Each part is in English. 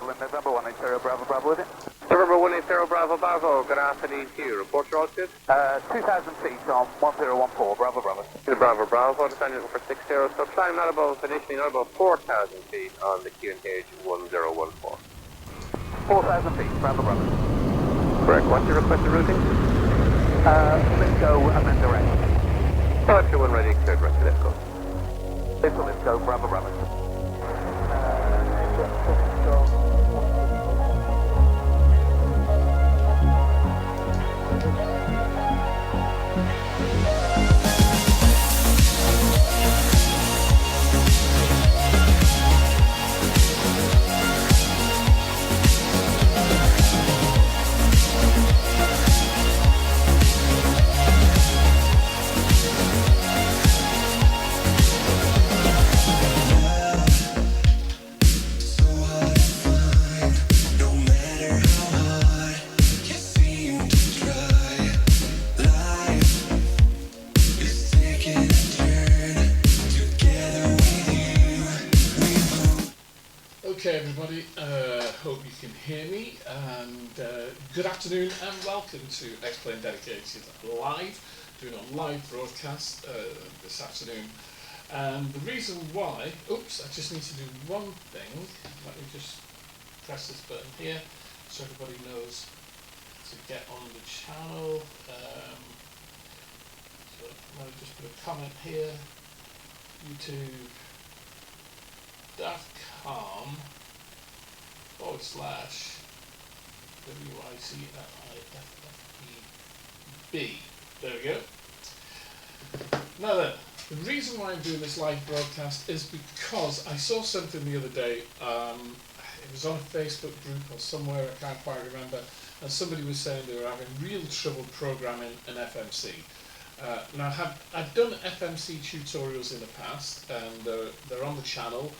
Evelyn, November 180 Bravo Bravo with it. November 180 Bravo Bravo, good afternoon to you. Report your altitude. 2,000 feet on 1014 Bravo Bravo. Bravo Bravo, descending for 60, so climb not above, initially not above 4,000 feet on the QNH 1014. 4,000 feet, Bravo Bravo. Correct. What's your requested routing? Let's go and then direct. 521 ready, cleared, rest, let's go. Let's go, Bravo Bravo. Okay everybody, hope you can hear me, and good afternoon and welcome to Xplane Dedicated Live, doing a live broadcast this afternoon. And the reason why, oops, I just need to do one thing. Let me just press this button here so everybody knows to get on the channel. So let me just put a comment here, youtube.com/WICLIFFEB. There we go. Now then, the reason why I'm doing this live broadcast is because I saw something the other day. It was on a Facebook group or somewhere, I can't quite remember, and somebody was saying they were having real trouble programming an FMC. Now I've done FMC tutorials in the past, and they're on the channel,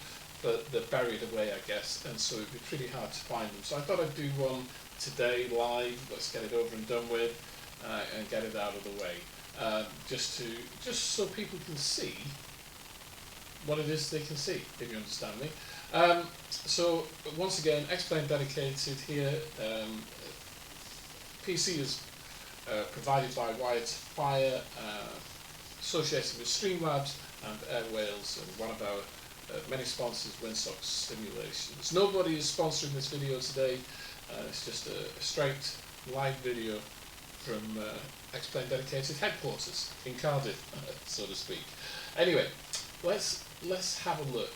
but they're buried away, I guess, and so it'd be pretty hard to find them. So I thought I'd do one today live. Let's get it over and done with, and get it out of the way, just so people can see what it is they can see, if you understand me. So once again, Xplane Dedicated here. PC is provided by Wired Fire, associated with Streamlabs and Air Wales, and one of our many sponsors, Windsock Simulations. Nobody is sponsoring this video today. It's just a straight live video from Xplane Dedicated headquarters in Cardiff, so to speak. Anyway, let's have a look.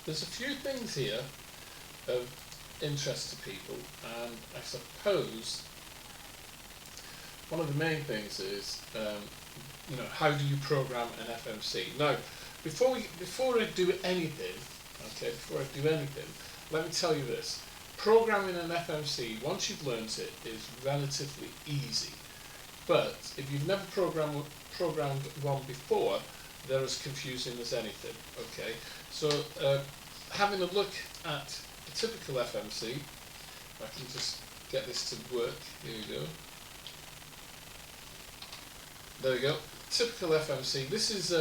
There's a few things here of interest to people, and I suppose one of the main things is, how do you program an FMC? Now, before I do anything, let me tell you this. Programming an FMC, once you've learnt it, is relatively easy. But if you've never programmed one before, they're as confusing as anything. Okay, so having a look at a typical FMC, if I can just get this to work. Here we go. There we go. Typical FMC. This is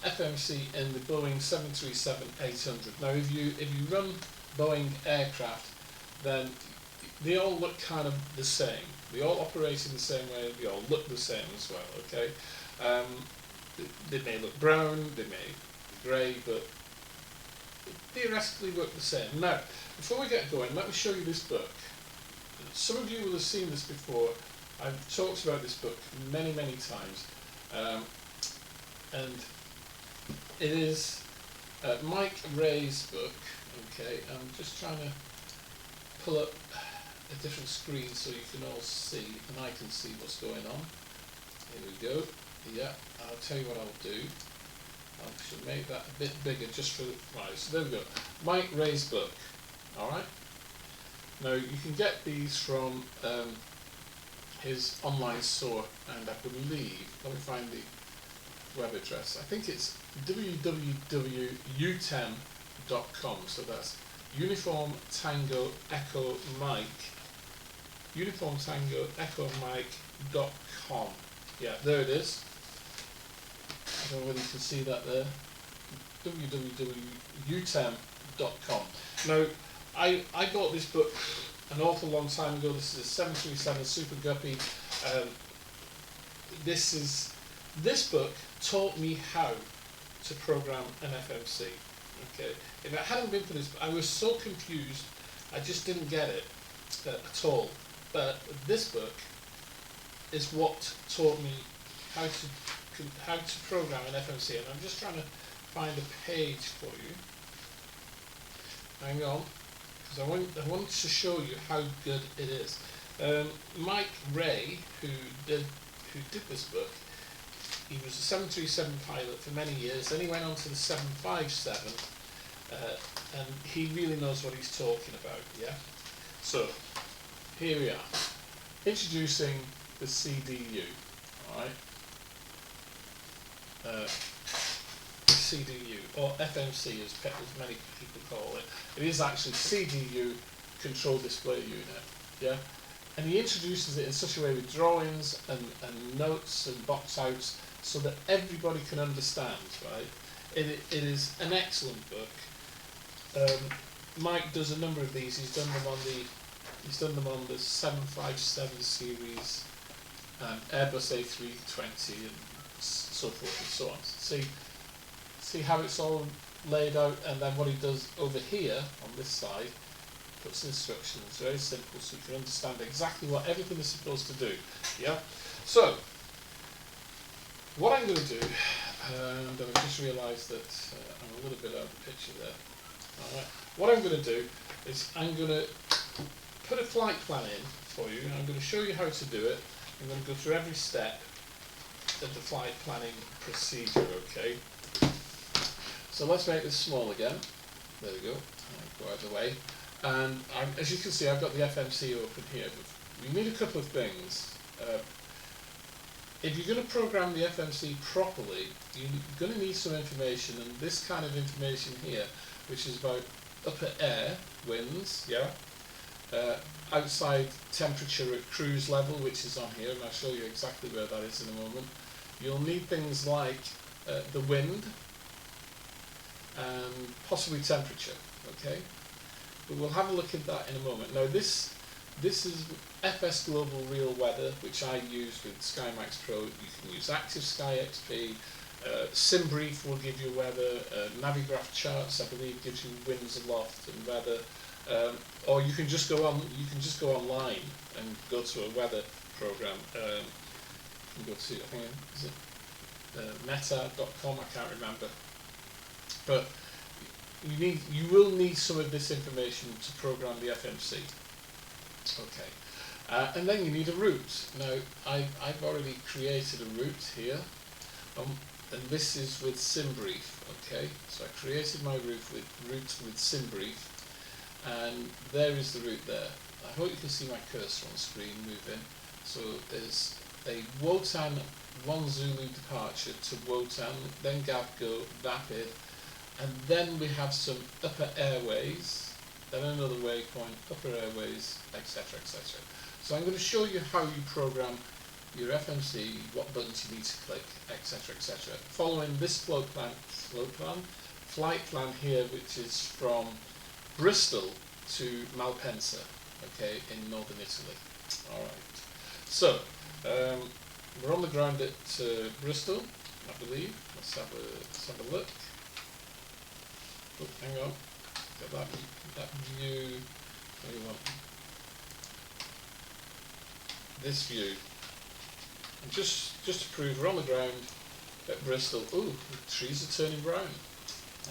FMC in the Boeing 737-800. Now, if you run Boeing aircraft, then they all look kind of the same. They all operate in the same way. They all look the same as well. Okay. They may look brown, they may be grey, but they theoretically work the same. Now, before we get going, let me show you this book. Some of you will have seen this before. I've talked about this book many, many times, and it is Mike Ray's book. Okay, I'm just trying to pull up a different screen so you can all see, and I can see what's going on. Here we go. Yeah, I'll tell you what I'll do. I should make that a bit bigger just for right. So there we go. Mike Ray's book. All right. Now you can get these from his online store, and I believe, let me find the web address. I think it's www.utem.com. So that's Uniform Tango Echo Mike. Uniform Tango Echo Mike.com. Yeah, there it is. I don't know whether you can see that there. www.utem.com. xplane.com. Now, I bought this book an awful long time ago. This is a 737 Super Guppy. This book taught me how to program an FMC. Okay, if it hadn't been for this, I was so confused. I just didn't get it at all. But this book is what taught me how to program an FMC, and I'm just trying to find a page for you. Hang on, because I want to show you how good it is. Mike Ray, who did this book, he was a 737 pilot for many years. Then he went on to the 757, and he really knows what he's talking about. Yeah. So here we are, introducing the CDU. All right. CDU, or FMC as many people call it. It is actually CDU, Control Display Unit. Yeah. And he introduces it in such a way with drawings and notes and box outs so that everybody can understand, right? It is an excellent book. Mike does a number of these. He's done them on the 757 series, Airbus A320, and so forth and so on. See how it's all laid out, and then what he does over here on this side, puts instructions, very simple, so you can understand exactly what everything is supposed to do. Yeah. So what I'm going to do, and I've just realised that I'm a little bit out of the picture there. All right. What I'm going to do is I'm going to put a flight plan in for you, and I'm going to show you how to do it. I'm going to go through every step of the flight planning procedure. Okay. So let's make this small again. There we go. I'll go out of the way. And as you can see, I've got the FMC open here. We need a couple of things. If you're going to program the FMC properly, you're going to need some information, and this kind of information here, which is about upper air, winds, yeah, outside temperature at cruise level, which is on here, and I'll show you exactly where that is in a moment. You'll need things like the wind and possibly temperature, okay? But we'll have a look at that in a moment. Now this is FS Global Real Weather, which I use with SkyMax Pro. You can use Active Sky XP. SimBrief will give you weather. Navigraph Charts, I believe, gives you winds aloft and weather. Or you can just go on. You can just go online and go to a weather program. You can go to, I think, is it meta.com? I can't remember. But you will need some of this information to program the FMC. Okay, and then you need a route. Now I've already created a route here, and this is with SimBrief. Okay, so I created my route with SimBrief, and there is the route there. I hope you can see my cursor on screen moving. So there's a Wotan 1 Zulu departure to Wotan, then Gapgo, Vapid, and then we have some upper airways, then another waypoint, upper airways, etc., etc. So I'm going to show you how you program your FMC, what buttons you need to click, etc., etc. Following this flight plan here, which is from Bristol to Malpensa, okay, in northern Italy. All right. So we're on the ground at Bristol, I believe. Let's have a look. Oh, hang on. Got that view. What do you want? This view. And just to prove, we're on the ground at Bristol. Ooh, the trees are turning brown.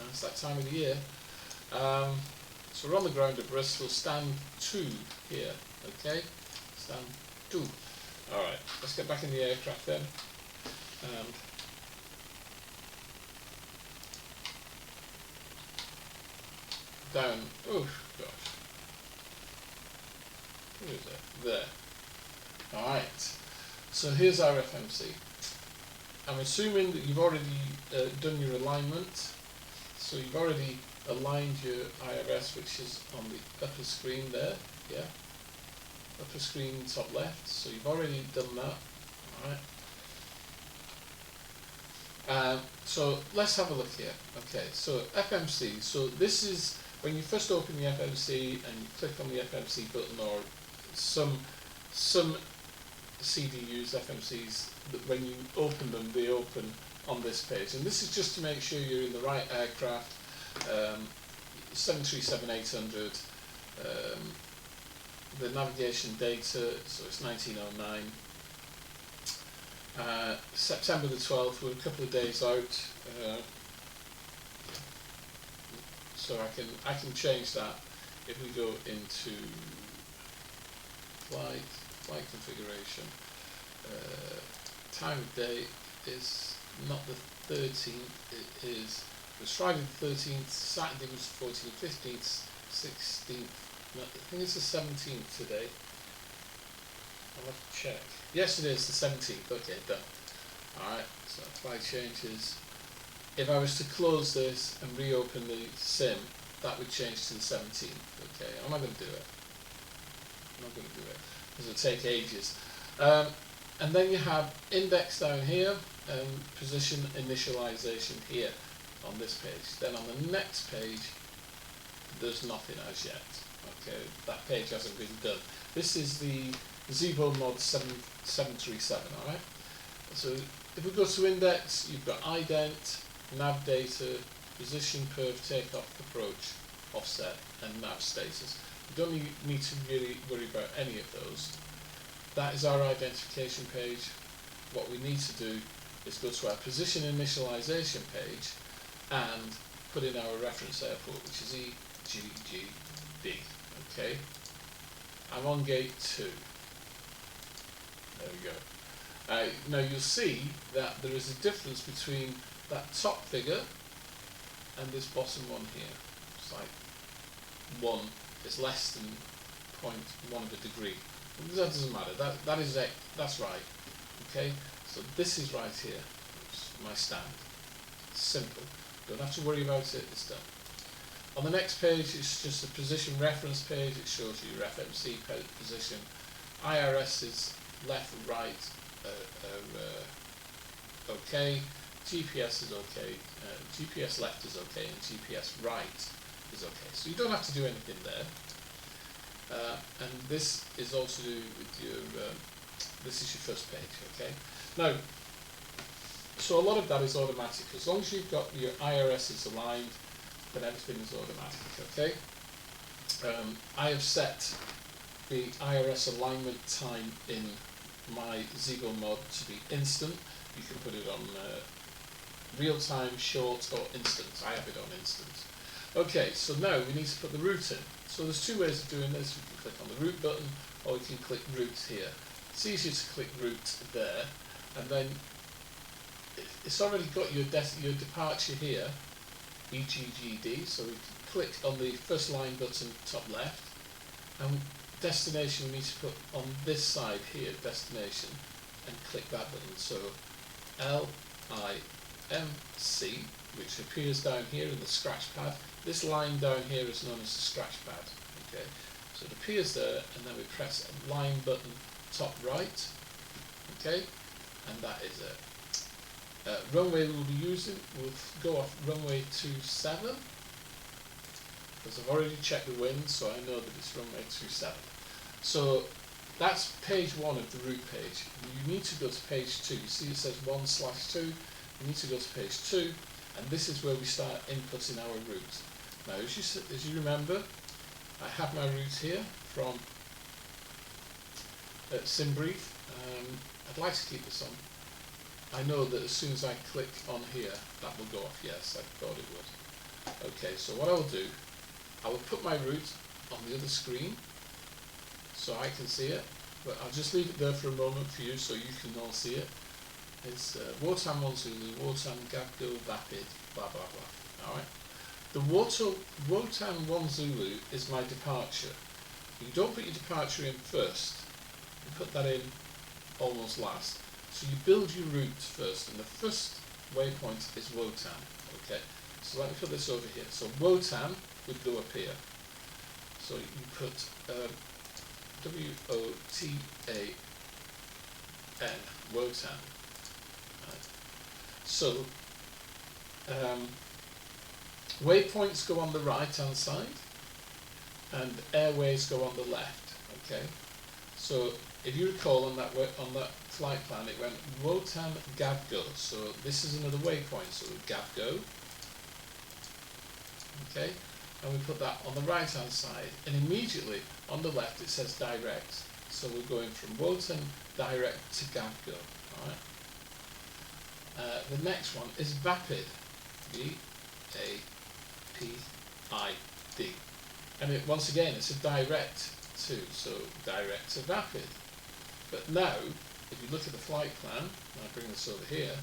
It's that time of the year. So we're on the ground at Bristol. Stand 2 here. Okay. Stand 2. All right. Let's get back in the aircraft then. Down, oh gosh, where is it? There. Alright, so here's our FMC. I'm assuming that you've already done your alignment, so you've already aligned your IRS, which is on the upper screen there, yeah, upper screen top left, so you've already done that. Alright. So let's have a look here. Okay, so FMC, so this is when you first open the FMC and you click on the FMC button, or some CDUs, FMCs, that when you open them, they open on this page. And this is just to make sure you're in the right aircraft. 737-800. The navigation data, so it's 1909. September the 12th, we're a couple of days out. So I can change that if we go into flight configuration. Time of day is not the 13th, it was Friday the 13th, Saturday was 14th, 15th, 16th, no, I think it's the 17th today. I'll have to check. Yesterday is the 17th, okay, done. Alright, so flight changes. If I was to close this and reopen the sim, that would change to the 17th. Okay, I'm not going to do it. Because it'll take ages. And then you have index down here and position initialization here on this page. Then on the next page, there's nothing as yet. Okay, that page hasn't been done. This is the Xplane mod 737. All right. So if we go to index, you've got ident, nav data, position, perf, takeoff, approach, offset, and nav status. You don't need to really worry about any of those. That is our identification page. What we need to do is go to our position initialization page and put in our reference airport, which is EGGD. Okay, I'm on gate 2. There we go. Now you'll see that there is a difference between that top figure and this bottom one here. It's like 1 is less than 0.1 of a degree. That doesn't matter. That's right. Okay. So this is right here. It's my stand. It's simple. Don't have to worry about it. It's done. On the next page, it's just a position reference page. It shows you your FMC position. IRS is left, right, okay. GPS is okay. GPS left is okay, and GPS right is okay. So you don't have to do anything there. And this is also to do with your. This is your first page, okay. Now, so a lot of that is automatic. As long as you've got your IRS is aligned, then everything is automatic, okay. I have set the IRS alignment time in my Xplane mod to be instant. You can put it on real time, short, or instant. I have it on instant. Okay, so now we need to put the route in. So there's two ways of doing this. We can click on the route button, or we can click route here. It's easier to click route there, and then it's already got your departure here, EGGD. So we can click on the first line button top left, and destination we need to put on this side here, destination, and click that button. So LIMC, which appears down here in the scratch pad. This line down here is known as the scratch pad. Okay, so it appears there, and then we press a line button top right. Okay, and that is it. Runway we'll be using, we'll go off runway 27, because I've already checked the wind, so I know that it's runway 27. So that's page 1 of the route page. You need to go to page 2. You see it says 1/2. You need to go to page 2, and this is where we start inputting our route. Now, as you remember, I have my route here from SimBrief. I'd like to keep this on. I know that as soon as I click on here, that will go off. Yes, I thought it would. Okay, so what I will do, I will put my route on the other screen so I can see it, but I'll just leave it there for a moment for you so you can all see it. It's Wotan 1 Zulu, Wotan Gabgo Vapid, blah blah blah. Alright. The Wotan 1 Zulu is my departure. You don't put your departure in first, you put that in almost last. So you build your route first, and the first waypoint is Wotan. Okay, so let me put this over here. So Wotan would go up here. So you put WOTAN, Wotan. Right. So Waypoints go on the right hand side and airways go on the left. Okay, so if you recall on that flight plan, it went Wotan Gavgo. So this is another waypoint. So Gavgo. Okay, and we put that on the right hand side, and immediately on the left it says direct. So we're going from Wotan direct to Gavgo. All right. The next one is Vapid. V-A-P-I-D. And once again, it's a direct to, so direct to Vapid. But now, if you look at the flight plan, and I bring this over here,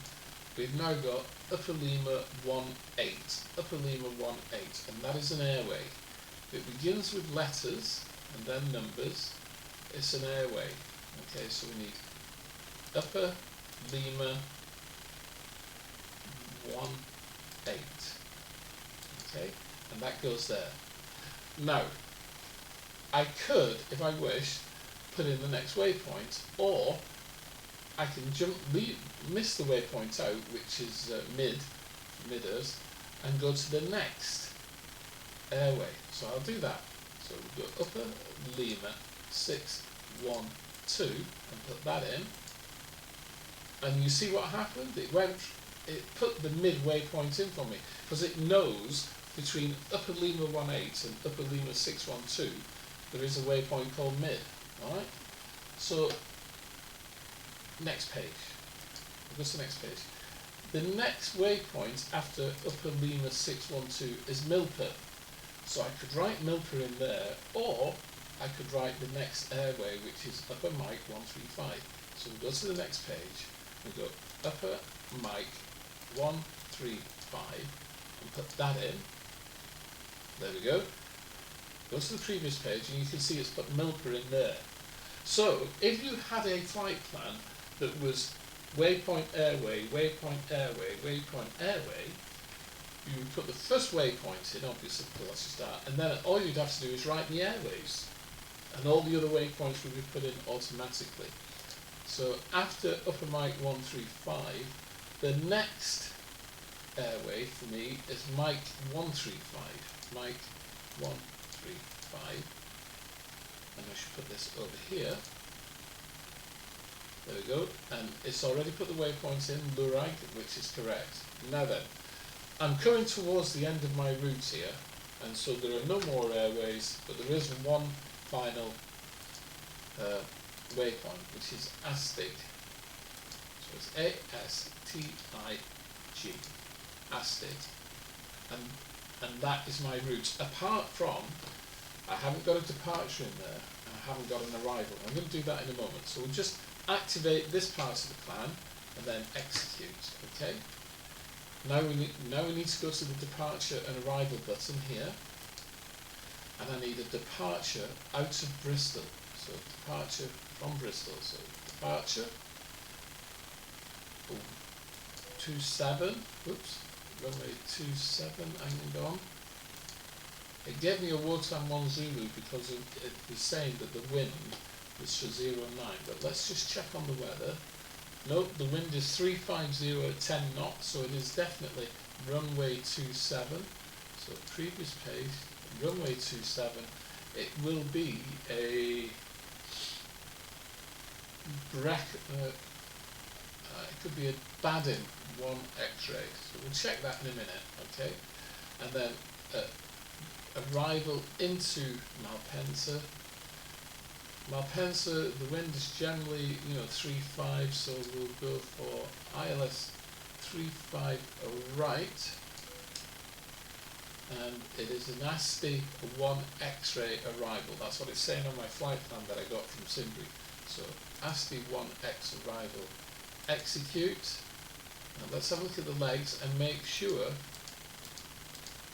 we've now got Upper Lima 18, Upper Lima 18, and that is an airway. It begins with letters and then numbers. It's an airway. Okay, so we need Upper Lima 18. Okay, and that goes there. Now, I could, if I wish, put in the next waypoint, or I can miss the waypoint out, which is miders, and go to the next airway. So I'll do that. So we'll go Upper Lima 612 and put that in, and you see what happened? It put the mid waypoint in for me, because it knows between Upper Lima 18 and Upper Lima 612 there is a waypoint called mid. Alright? So next page. We'll go to the next page. The next waypoint after Upper Lima 612 is Milper. So I could write Milper in there, or I could write the next airway, which is Upper Mike 135. So we go to the next page, we go Upper Mike 135 and put that in. There we go. Go to the previous page and you can see it's put Milper in there. So if you had a flight plan that was waypoint airway, waypoint airway, waypoint airway, you would put the first waypoint in, obviously, because that's your start, and then all you'd have to do is write the airways, and all the other waypoints would be put in automatically. So after Upper Mike 135, the next airway for me is Mike 135. Mike 135. And I should put this over here. There we go. And it's already put the waypoints in, Lurag, which is correct. Now then, I'm coming towards the end of my route here, and so there are no more airways, but there is one final waypoint, which is Astig. So it's A-S-T-I-G, Astig, and that is my route. Apart from, I haven't got a departure in there, and I haven't got an arrival. I'm going to do that in a moment. So we'll just activate this part of the plan and then execute. Okay. Now we need to go to the departure and arrival button here, and I need a departure out of Bristol. So departure from Bristol. So departure 27. Oops, runway 27. Hang on. It gave me a Wotan 1 Zulu because it was saying that the wind was for 09. But let's just check on the weather. Nope, the wind is 350 at 10 knots, so it is definitely runway 27. So previous page, runway 27. It will be a it could be a Badin 1 X-ray. So we'll check that in a minute, okay? And then arrival into Malpensa. Malpensa, the wind is generally, 3.5, so we'll go for ILS 3.5 right, and it is an ASTI 1 X-ray arrival. That's what it's saying on my flight plan that I got from Simbri. So ASTI 1X arrival, execute. Now let's have a look at the legs and make sure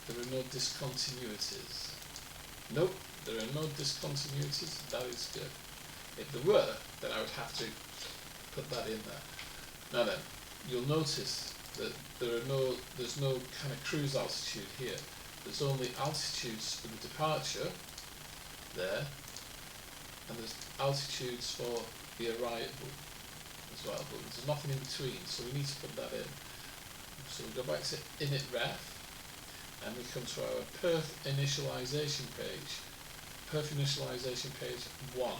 there are no discontinuities. Nope. There are no discontinuities. That is good. If there were, then I would have to put that in there. Now then, you'll notice that there's no kind of cruise altitude here. There's only altitudes for the departure there, and there's altitudes for the arrival as well, but there's nothing in between, so we need to put that in. So we'll go back to init ref. and we come to our perf initialization page. Perf initialization page 1.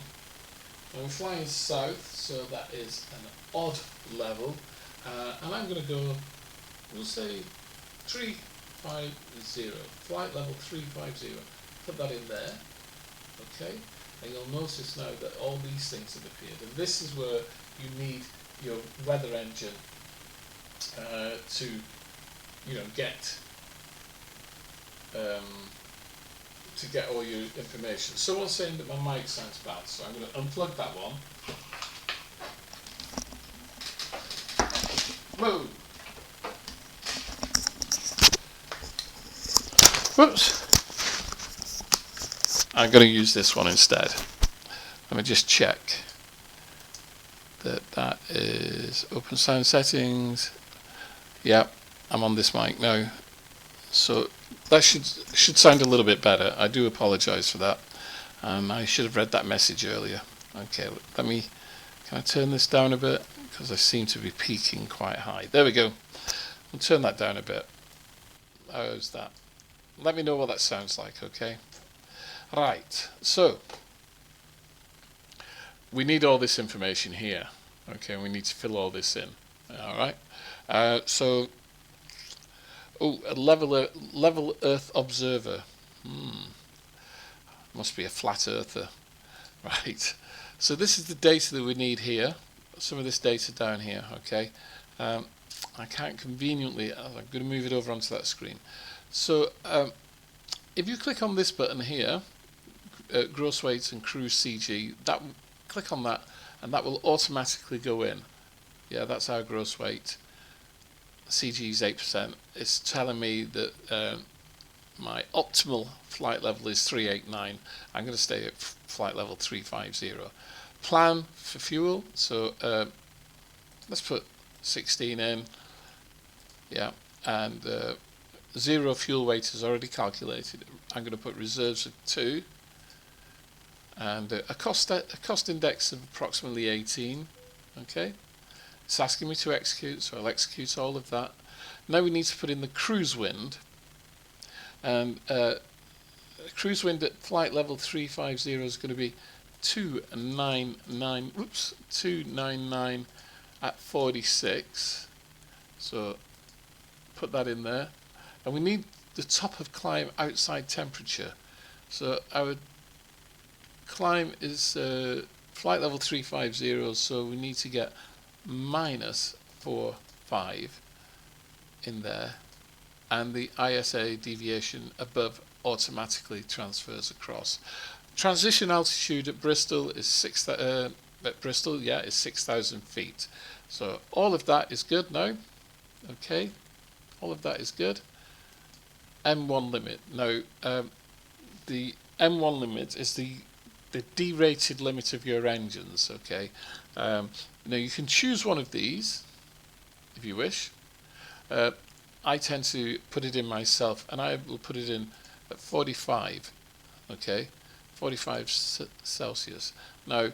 And we're flying south, so that is an odd level, and I'm going to go, we'll say 350, flight level 350, put that in there, okay, and you'll notice now that all these things have appeared, and this is where you need your weather engine to, you know, to get all your information. Someone's saying that my mic sounds bad, so I'm going to unplug that one. Whoa! Whoops! I'm going to use this one instead. Let me just check that that is open sound settings. Yep, I'm on this mic now. So that should sound a little bit better. I do apologise for that. I should have read that message earlier. Okay, can I turn this down a bit? Because I seem to be peaking quite high. There we go. I'll turn that down a bit. How's that? Let me know what that sounds like, okay? Right, so we need all this information here. Okay, we need to fill all this in. Alright, so a level Earth observer. Must be a flat earther. Right, so this is the data that we need here. Some of this data down here, okay. I can't conveniently, I'm going to move it over onto that screen. So if you click on this button here, gross weight and cruise CG, click on that and that will automatically go in. Yeah, that's our gross weight. CG is 8%. It's telling me that my optimal flight level is 389. I'm going to stay at flight level 350. Plan for fuel, so let's put 16 in. Yeah, and zero fuel weight is already calculated. I'm going to put reserves of 2 and a cost index of approximately 18. Okay, it's asking me to execute, so I'll execute all of that. Now we need to put in the cruise wind, and cruise wind at flight level 350 is going to be 299 at 46. So put that in there, and we need the top of climb outside temperature. So our climb is flight level 350, so we need to get -45 in there, and the ISA deviation above automatically transfers across. Transition altitude at Bristol is 6,000 feet. So all of that is good now. Okay, all of that is good. M1 limit. Now the M1 limit is the derated limit of your engines. Okay, now you can choose one of these if you wish. I tend to put it in myself, and I will put it in at 45. Okay, 45 Celsius. Now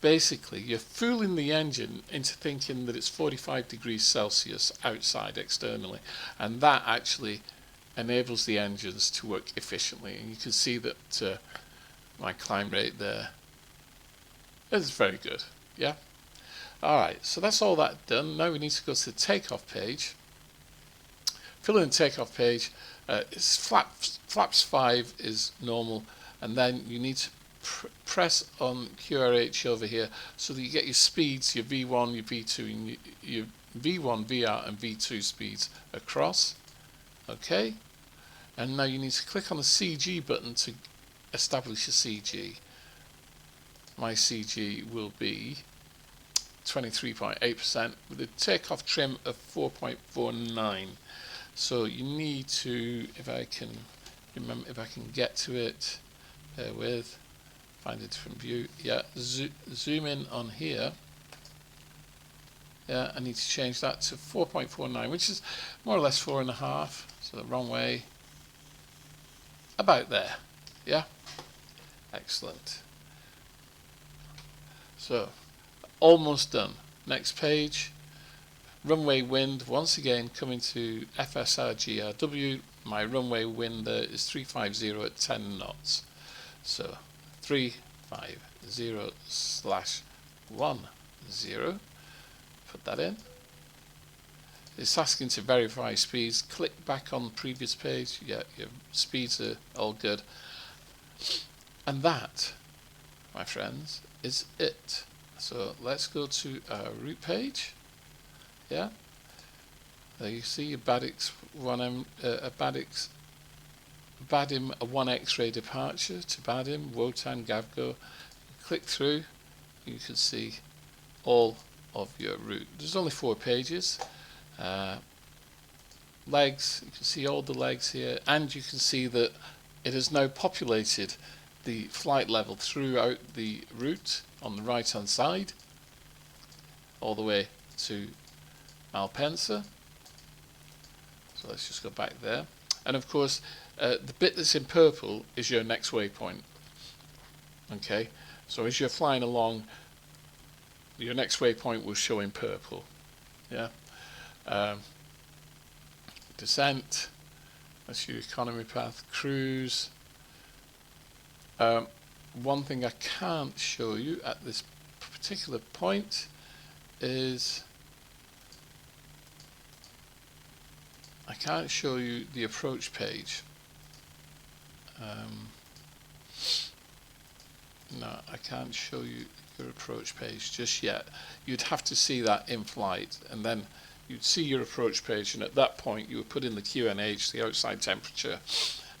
basically you're fooling the engine into thinking that it's 45 degrees Celsius outside externally, and that actually enables the engines to work efficiently. And you can see that my climb rate there is very good. Yeah. Alright, so that's all that done. Now we need to go to the takeoff page. Fill in the takeoff page. It's flaps 5 is normal, and then you need to press on QRH over here so that you get your speeds, your V1, your V2, and your V1, VR and V2 speeds across. Okay, and now you need to click on the CG button to establish a CG. My CG will be 23.8% with a takeoff trim of 4.49. So you need to, if I can get to it, bear with, find a different view. Yeah, zoom in on here. Yeah, I need to change that to 4.49, which is more or less 4.5. So the wrong way. About there. Yeah, excellent. So almost done. Next page. runway wind, once again coming to FSRGRW, my runway wind there is 350 at 10 knots. So 350/10, put that in. It's asking to verify speeds. Click back on the previous page. Yeah, your speeds are all good. And that, my friends, is it. So let's go to our route page. Yeah, there you see a Badix 1M, Badim 1 X-ray departure to Badim, Wotan, Gavgo. Click through, you can see all of your route. There's only 4 pages. Legs, you can see all the legs here, and you can see that it has now populated the flight level throughout the route on the right hand side all the way to Malpensa. So let's just go back there, and of course the bit that's in purple is your next waypoint. Okay, so as you're flying along, your next waypoint will show in purple. Yeah. Descent, that's your economy path. Cruise. One thing I can't show you at this particular point is I can't show you the approach page. No, I can't show you your approach page just yet. You'd have to see that in flight, and then you'd see your approach page, and at that point you would put in the QNH, the outside temperature,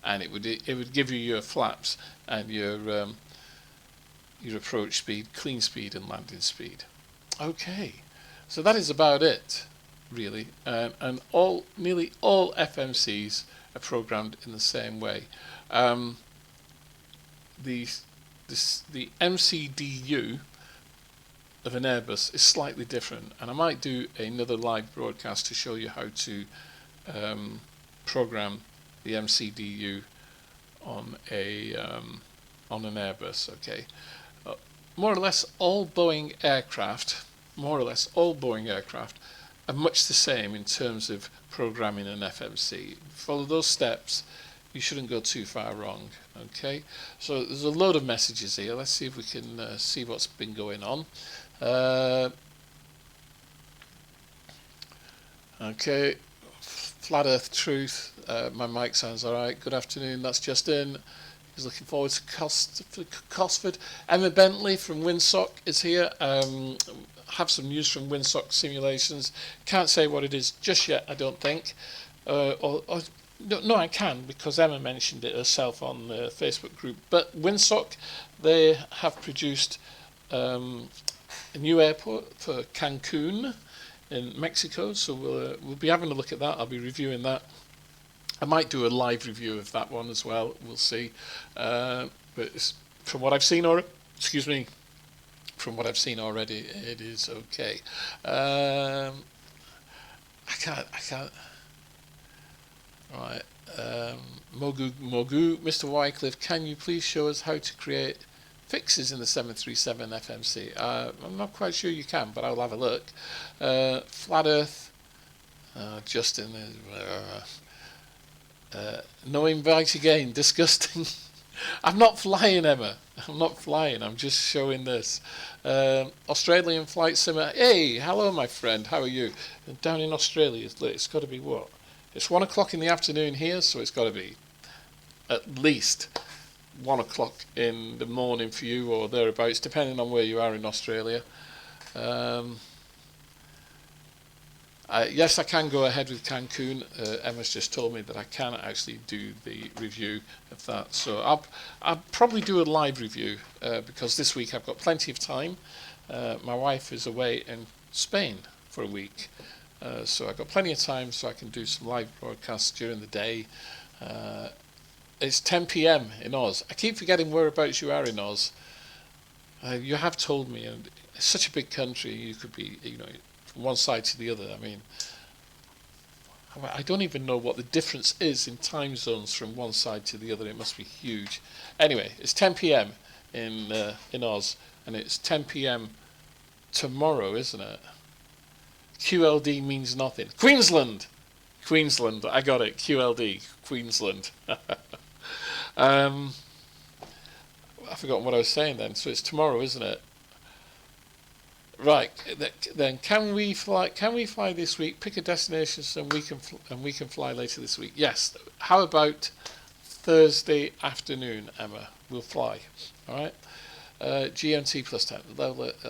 and it would give you your flaps and your approach speed, clean speed, and landing speed. Okay, so that is about it, really, and nearly all FMCs are programmed in the same way. The MCDU of an Airbus is slightly different, and I might do another live broadcast to show you how to program the MCDU on an Airbus. Okay, more or less all Boeing aircraft are much the same in terms of programming an FMC. Follow those steps, you shouldn't go too far wrong. Okay, so there's a load of messages here. Let's see if we can see what's been going on. Okay, Flat Earth Truth, my mic sounds alright. Good afternoon, that's Justin. He's looking forward to Cosford. Emma Bentley from Windsock is here. Have some news from Windsock Simulations. Can't say what it is just yet, I don't think. No, I can, because Emma mentioned it herself on the Facebook group. But Windsock, they have produced a new airport for Cancun in Mexico, so we'll be having a look at that. I'll be reviewing that. I might do a live review of that one as well. We'll see. But from what I've seen, from what I've seen already, it is okay. I can't. Right. Mogu, Mr. Wycliffe, can you please show us how to create fixes in the 737 FMC? I'm not quite sure you can, but I'll have a look. Flat Earth, Justin, no invite again, disgusting. I'm not flying, Emma. I'm not flying, I'm just showing this. Australian Flight Simmer, hey, hello my friend, how are you? Down in Australia, it's got to be what? It's 1 o'clock in the afternoon here, so it's got to be at least 1 o'clock in the morning for you, or thereabouts, depending on where you are in Australia. Yes, I can go ahead with Cancun. Emma's just told me that I can actually do the review of that. So I'll probably do a live review because this week I've got plenty of time. My wife is away in Spain for a week. So I've got plenty of time, so I can do some live broadcasts during the day. It's 10 p.m. in Oz. I keep forgetting whereabouts you are in Oz. You have told me, and it's such a big country, you could be, from one side to the other. I mean, I don't even know what the difference is in time zones from one side to the other. It must be huge. Anyway, it's 10 p.m. in Oz, and it's 10 p.m. tomorrow, isn't it? QLD means nothing. Queensland! Queensland, I got it. QLD, Queensland. I've forgotten what I was saying then. So it's tomorrow, isn't it? Right. Then can we fly? Can we fly this week? Pick a destination and we can fly later this week. Yes. How about Thursday afternoon, Emma? We'll fly. All right. GMT plus 10.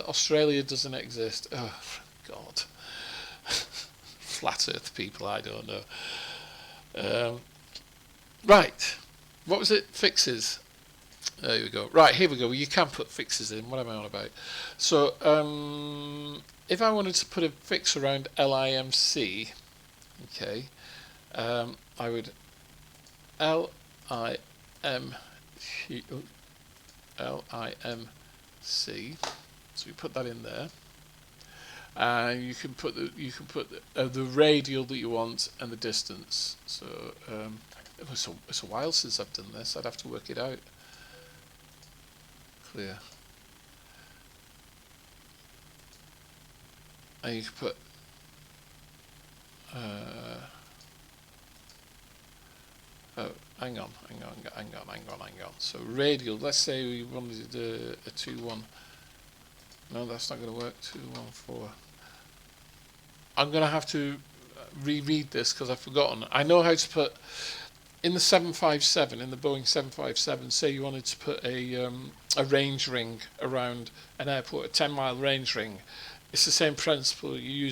Australia doesn't exist. Oh God. Flat Earth people. I don't know. Right. What was it? Fixes. There we go. Right, here we go. You can put fixes in. What am I on about? So, if I wanted to put a fix around LIMC, okay, I would LIMC. So we put that in there, and you can put the radial that you want and the distance. So it's a while since I've done this. I'd have to work it out. Clear. And you can put hang on. So radial, let's say we wanted a 2-1. No, that's not going to work. 2-1-4. I'm going to have to reread this because I've forgotten. I know how to put in the 757, in the Boeing 757, say you wanted to put a range ring around an airport, a 10-mile range ring. It's the same principle. You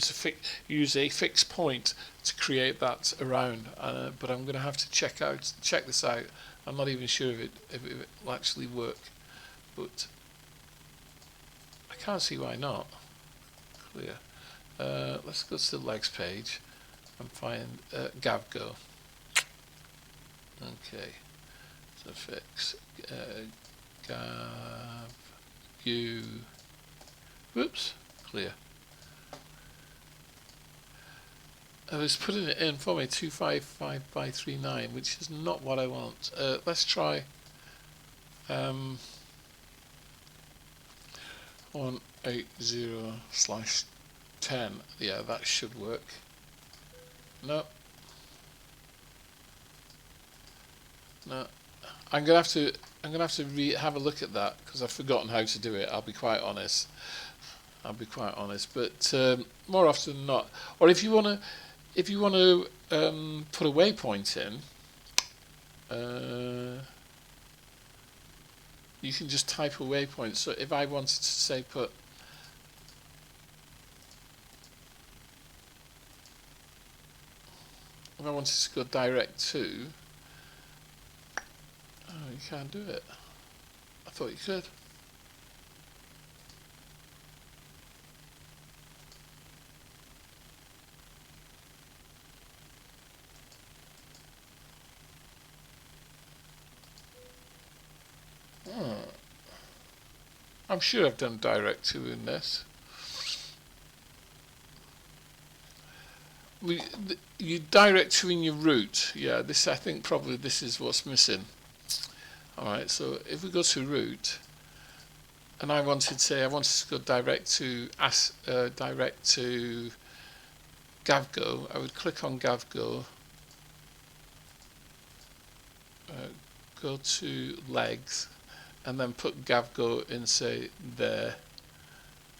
use a fixed point to create that around. But I'm going to have to check this out. I'm not even sure if it will actually work, but I can't see why not. Clear. Let's go to the legs page and find GavGo. Okay, so fix GavGo. Whoops, clear. I was putting it in for me 255 by 39, which is not what I want. Let's try 180/10. Yeah, that should work. No. No, I'm gonna have to have a look at that because I've forgotten how to do it. I'll be quite honest. But more often than not, or if you wanna put a waypoint in, you can just type a waypoint. So if I wanted to say if I wanted to go direct to. Oh, you can't do it. I thought you could. I'm sure I've done direct to in this. You direct to in your route. Yeah, this I think probably this is what's missing. Alright, so if we go to route, and I wanted to go direct to GavGo, I would click on GavGo, go to legs, and then put GavGo in, say, there,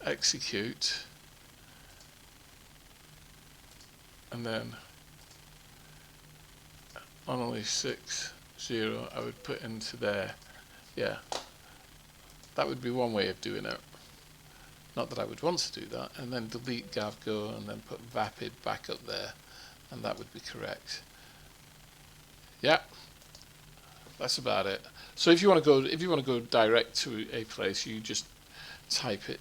execute, and then on only 6. 0, I would put into there. Yeah, that would be one way of doing it. Not that I would want to do that. And then delete GavGo and then put Vapid back up there, and that would be correct. Yeah, that's about it. So if you want to go direct to a place, you just type it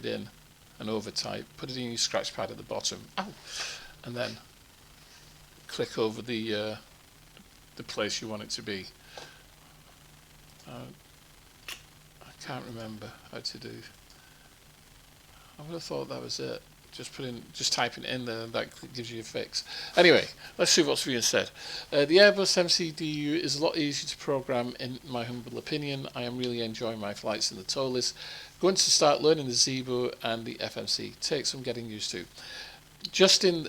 in and overtype, put it in your scratch pad at the bottom. Ow! And then click over the place you want it to be. I can't remember how to do. I would have thought that was it. Just typing it in there, and that gives you a fix. Anyway, let's see what's being said. The Airbus MCDU is a lot easier to program, in my humble opinion. I am really enjoying my flights in the TOLIS. going to start learning the Zebo and the FMC. Takes some getting used to.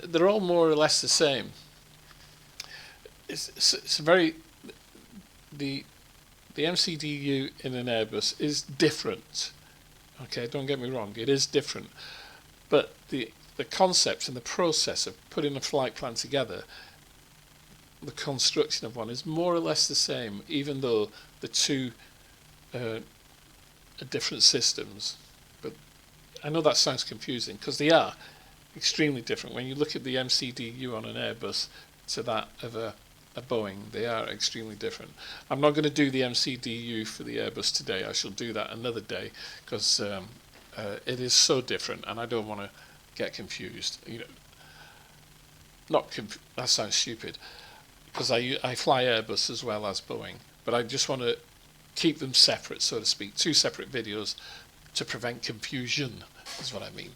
They're all more or less the same. It's very the MCDU in an Airbus is different. Okay, don't get me wrong, it is different, but the concept and the process of putting a flight plan together, the construction of one, is more or less the same, even though the two are different systems. But I know that sounds confusing, because they are extremely different. When you look at the MCDU on an Airbus to that of a Boeing, they are extremely different. I'm not going to do the MCDU for the Airbus today. I shall do that another day, because it is so different, and I don't want to get confused. That sounds stupid, because I fly Airbus as well as Boeing, but I just want to keep them separate, so to speak. Two separate videos to prevent confusion, is what I mean.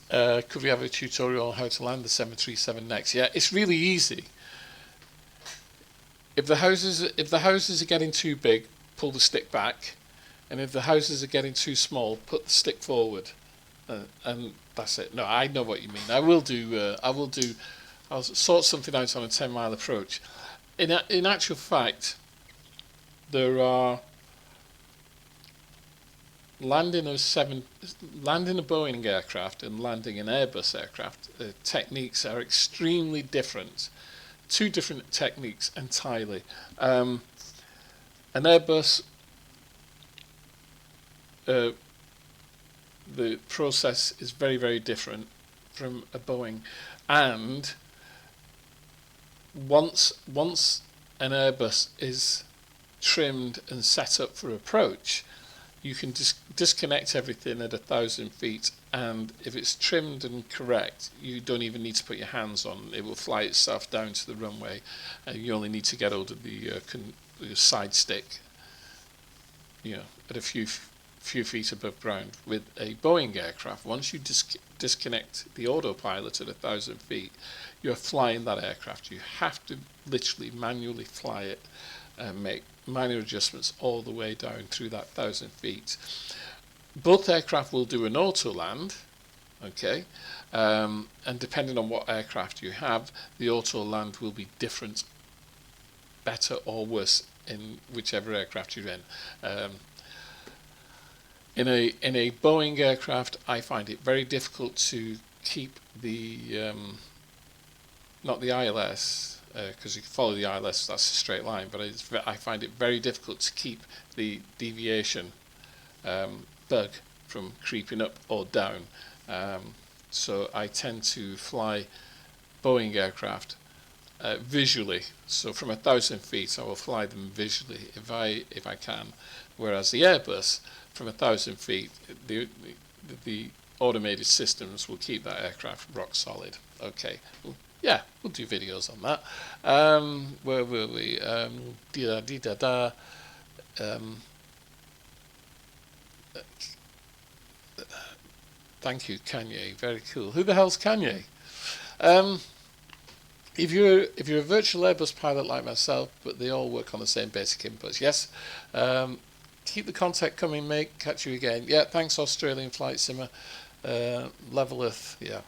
Could we have a tutorial on how to land the 737 next? Yeah, it's really easy. If the houses are getting too big, pull the stick back, and if the houses are getting too small, put the stick forward, and that's it. No, I know what you mean. I'll sort something out on a 10-mile approach. In actual fact, there are landing a Boeing aircraft and landing an Airbus aircraft, techniques are extremely different. Two different techniques entirely. An Airbus, the process is very, very different from a Boeing, and once an Airbus is trimmed and set up for approach, you can disconnect everything at 1,000 feet, and if it's trimmed and correct, you don't even need to put your hands on. It will fly itself down to the runway, and you only need to get hold of the side stick, at a few feet above ground. With a Boeing aircraft, once you disconnect the autopilot at 1,000 feet, you're flying that aircraft. You have to literally manually fly it and make minor adjustments all the way down through that 1,000 feet. Both aircraft will do an auto land, okay, and depending on what aircraft you have, the auto land will be different, better or worse in whichever aircraft you're in. In a Boeing aircraft, I find it very difficult to keep the not the ILS, because you can follow the ILS, that's a straight line, but I find it very difficult to keep the deviation bug from creeping up or down. So I tend to fly Boeing aircraft visually. So from 1,000 feet, I will fly them visually if I can. Whereas the Airbus, from 1,000 feet, the automated systems will keep that aircraft rock solid. Okay. Yeah, we'll do videos on that. Where were we? Thank you, Kanye. Very cool. Who the hell's Kanye? If you're a virtual Airbus pilot like myself, but they all work on the same basic inputs, yes. Keep the contact coming, mate. Catch you again. Yeah, thanks, Australian Flight Simmer. Level Earth, yeah.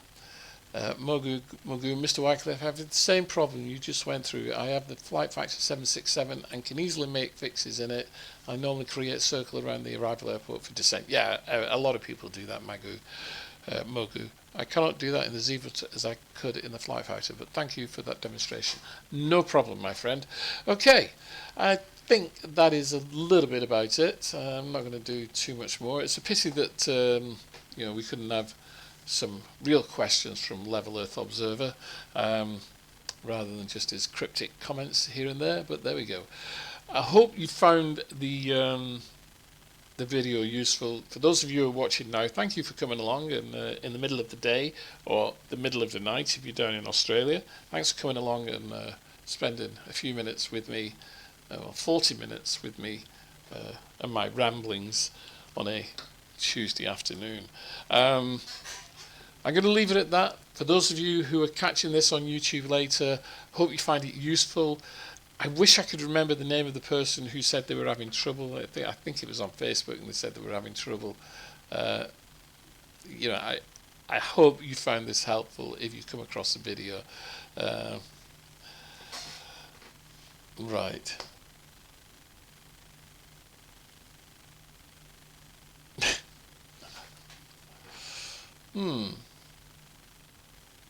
Mogu, Mr. Wycliffe, I have the same problem you just went through. I have the flight factor 767 and can easily make fixes in it. I normally create a circle around the arrival airport for descent. Yeah, a lot of people do that, Mogu. I cannot do that in the Zebra as I could in the flight fighter, but thank you for that demonstration. No problem, my friend. Okay, I think that is a little bit about it. I'm not going to do too much more. It's a pity that we couldn't have some real questions from Level Earth Observer rather than just his cryptic comments here and there, but there we go. I hope you found the video useful. For those of you who are watching now, thank you for coming along in the middle of the day or the middle of the night if you're down in Australia. Thanks for coming along and spending a few minutes with me, 40 minutes with me and my ramblings on a Tuesday afternoon. I'm going to leave it at that. For those of you who are catching this on YouTube later, hope you find it useful. I wish I could remember the name of the person who said they were having trouble. I think it was on Facebook, and they said they were having trouble. You know, I hope you found this helpful if you come across the video. Right.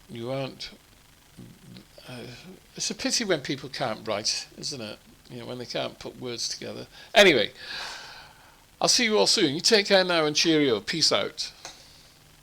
You aren't. It's a pity when people can't write, isn't it? You know, when they can't put words together. Anyway, I'll see you all soon. You take care now and cheerio. Peace out.